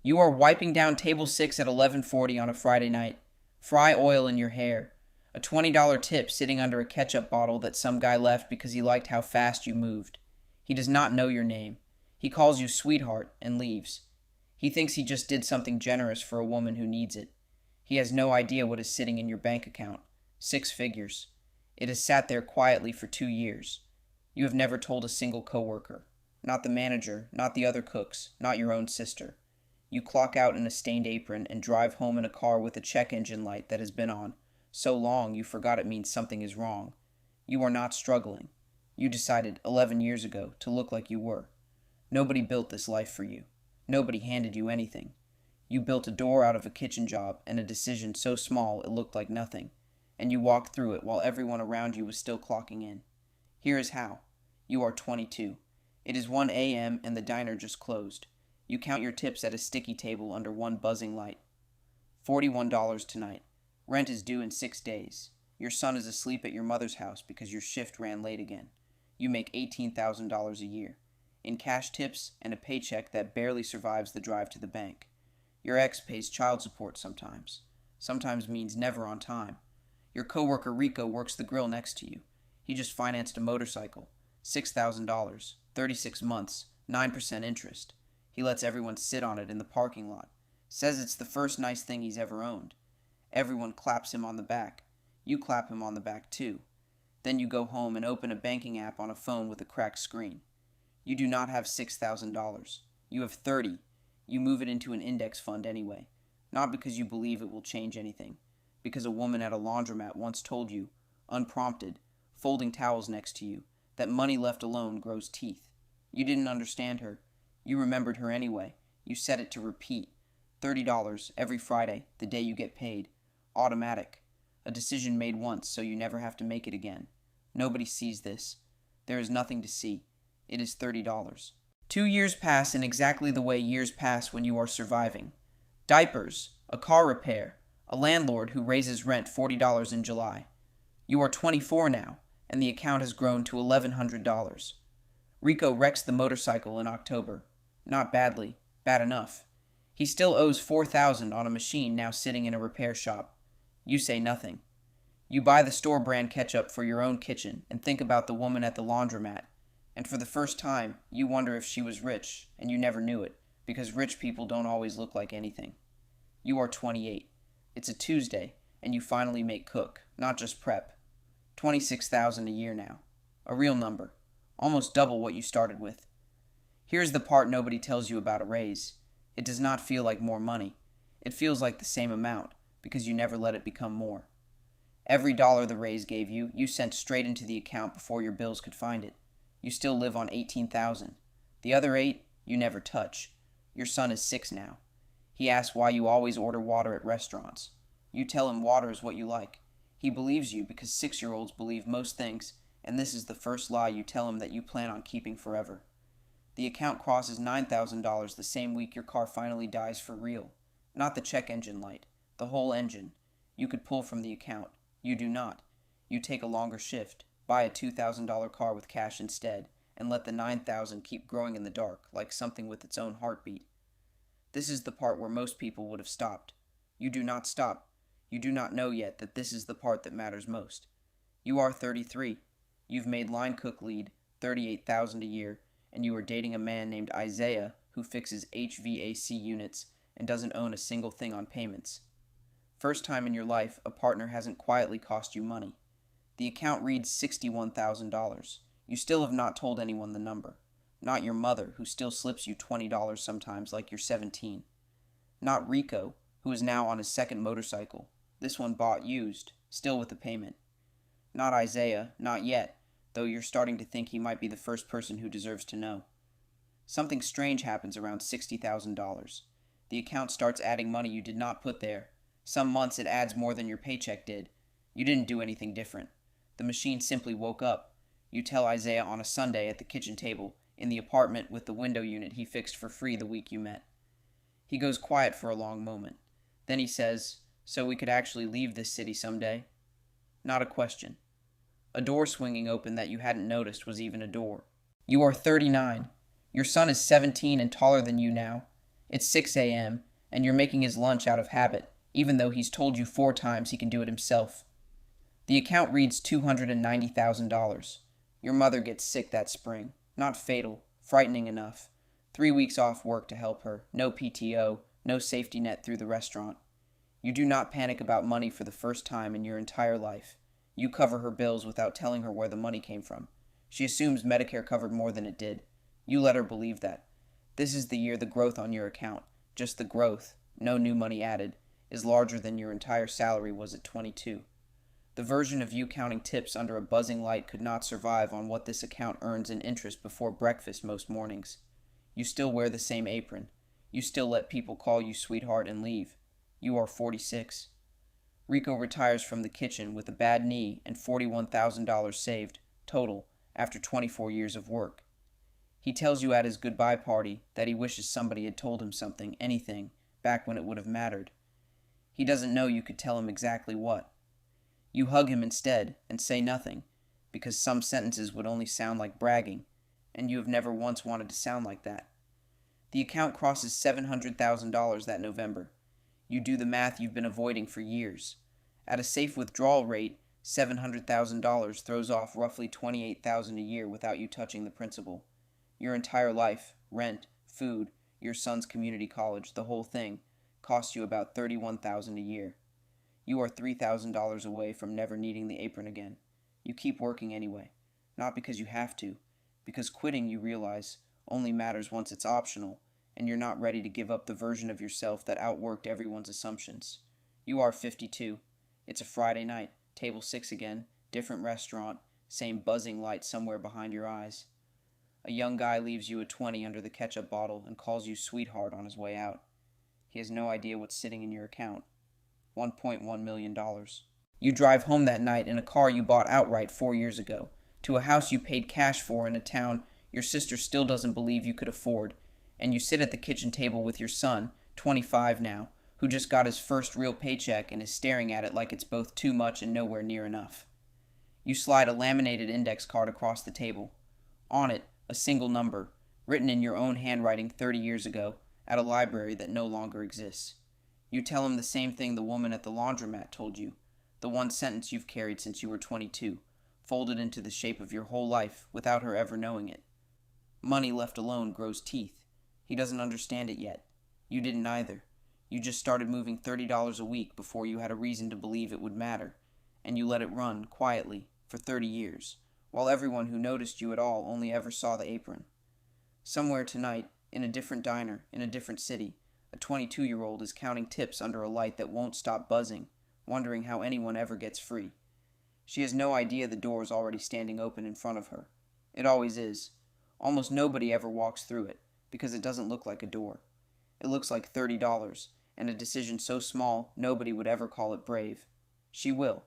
You are wiping down table 6 at 11:40 on a Friday night. Fry oil in your hair. A $20 tip sitting under a ketchup bottle that some guy left because he liked how fast you moved. He does not know your name. He calls you sweetheart and leaves. He thinks he just did something generous for a woman who needs it. He has no idea what is sitting in your bank account. 6 figures. It has sat there quietly for 2 years. You have never told a single coworker. Not the manager, not the other cooks, not your own sister. You clock out in a stained apron and drive home in a car with a check engine light that has been on so long you forgot it means something is wrong. You are not struggling. You decided 11 years ago to look like you were. Nobody built this life for you. Nobody handed you anything. You built a door out of a kitchen job and a decision so small it looked like nothing, and you walked through it while everyone around you was still clocking in. Here is how. You are 22. It is 1 a.m. and the diner just closed. You count your tips at a sticky table under one buzzing light. $41 tonight. Rent is due in 6 days. Your son is asleep at your mother's house because your shift ran late again. You make $18,000 a year, in cash tips and a paycheck that barely survives the drive to the bank. Your ex pays child support sometimes. Sometimes means never on time. Your coworker Rico works the grill next to you. He just financed a motorcycle. $6,000, 36 months, 9% interest. He lets everyone sit on it in the parking lot. Says it's the first nice thing he's ever owned. Everyone claps him on the back. You clap him on the back too. Then you go home and open a banking app on a phone with a cracked screen. You do not have $6,000. You have 30. You move it into an index fund anyway. Not because you believe it will change anything. Because a woman at a laundromat once told you, unprompted, folding towels next to you, that money left alone grows teeth. You didn't understand her. You remembered her anyway. You set it to repeat. $30 every Friday, the day you get paid. Automatic. A decision made once so you never have to make it again. Nobody sees this. There is nothing to see. It is $30. 2 years pass in exactly the way years pass when you are surviving. Diapers, a car repair, a landlord who raises rent $40 in July. You are 24 now, and the account has grown to $1,100. Rico wrecks the motorcycle in October. Not badly, bad enough. He still owes $4,000 on a machine now sitting in a repair shop. You say nothing. You buy the store brand ketchup for your own kitchen and think about the woman at the laundromat. And for the first time, you wonder if she was rich, and you never knew it, because rich people don't always look like anything. You are 28. It's a Tuesday, and you finally make cook, not just prep. $26,000 a year now. A real number. Almost double what you started with. Here's the part nobody tells you about a raise. It does not feel like more money. It feels like the same amount, because you never let it become more. Every dollar the raise gave you, you sent straight into the account before your bills could find it. You still live on $18,000. The other 8, you never touch. Your son is 6 now. He asks why you always order water at restaurants. You tell him water is what you like. He believes you because 6-year-olds believe most things, and this is the first lie you tell him that you plan on keeping forever. The account crosses $9,000 the same week your car finally dies for real. Not the check engine light, the whole engine. You could pull from the account. You do not. You take a longer shift, buy a $2,000 car with cash instead, and let the $9,000 keep growing in the dark, like something with its own heartbeat. This is the part where most people would have stopped. You do not stop. You do not know yet that this is the part that matters most. You are 33. You've made line cook lead, $38,000 a year, and you are dating a man named Isaiah who fixes HVAC units and doesn't own a single thing on payments. First time in your life, a partner hasn't quietly cost you money. The account reads $61,000. You still have not told anyone the number. Not your mother, who still slips you $20 sometimes like you're 17. Not Rico, who is now on his second motorcycle. This one bought used, still with the payment. Not Isaiah, not yet, though you're starting to think he might be the first person who deserves to know. Something strange happens around $60,000. The account starts adding money you did not put there. Some months it adds more than your paycheck did. You didn't do anything different. The machine simply woke up. You tell Isaiah on a Sunday at the kitchen table, in the apartment with the window unit he fixed for free the week you met. He goes quiet for a long moment. Then he says, "So we could actually leave this city someday?" Not a question. A door swinging open that you hadn't noticed was even a door. You are 39. Your son is 17 and taller than you now. It's 6 a.m., and you're making his lunch out of habit, even though he's told you 4 times he can do it himself. The account reads $290,000. Your mother gets sick that spring. Not fatal, frightening enough. 3 weeks off work to help her, no PTO, no safety net through the restaurant. You do not panic about money for the first time in your entire life. You cover her bills without telling her where the money came from. She assumes Medicare covered more than it did. You let her believe that. This is the year the growth on your account, just the growth, no new money added, is larger than your entire salary was at 22. The version of you counting tips under a buzzing light could not survive on what this account earns in interest before breakfast most mornings. You still wear the same apron. You still let people call you sweetheart and leave. You are 46. Rico retires from the kitchen with a bad knee and $41,000 saved, total, after 24 years of work. He tells you at his goodbye party that he wishes somebody had told him something, anything, back when it would have mattered. He doesn't know you could tell him exactly what. You hug him instead and say nothing, because some sentences would only sound like bragging, and you have never once wanted to sound like that. The account crosses $700,000 that November. You do the math you've been avoiding for years. At a safe withdrawal rate, $700,000 throws off roughly $28,000 a year without you touching the principal. Your entire life, rent, food, your son's community college, the whole thing, costs you about $31,000 a year. You are $3,000 away from never needing the apron again. You keep working anyway, not because you have to, because quitting, you realize, only matters once it's optional, and you're not ready to give up the version of yourself that outworked everyone's assumptions. You are 52. It's a Friday night, table 6 again, different restaurant, same buzzing light somewhere behind your eyes. A young guy leaves you a 20 under the ketchup bottle and calls you sweetheart on his way out. He has no idea what's sitting in your account. $1.1 million. You drive home that night in a car you bought outright 4 years ago, to a house you paid cash for in a town your sister still doesn't believe you could afford, and you sit at the kitchen table with your son, 25 now, who just got his first real paycheck and is staring at it like it's both too much and nowhere near enough. You slide a laminated index card across the table. On it, a single number, written in your own handwriting 30 years ago, at a library that no longer exists. You tell him the same thing the woman at the laundromat told you, the one sentence you've carried since you were 22, folded into the shape of your whole life without her ever knowing it. Money left alone grows teeth. He doesn't understand it yet. You didn't either. You just started moving $30 a week before you had a reason to believe it would matter, and you let it run, quietly, for 30 years, while everyone who noticed you at all only ever saw the apron. Somewhere tonight, in a different diner, in a different city, a 22-year-old is counting tips under a light that won't stop buzzing, wondering how anyone ever gets free. She has no idea the door is already standing open in front of her. It always is. Almost nobody ever walks through it, because it doesn't look like a door. It looks like $30, and a decision so small nobody would ever call it brave. She will.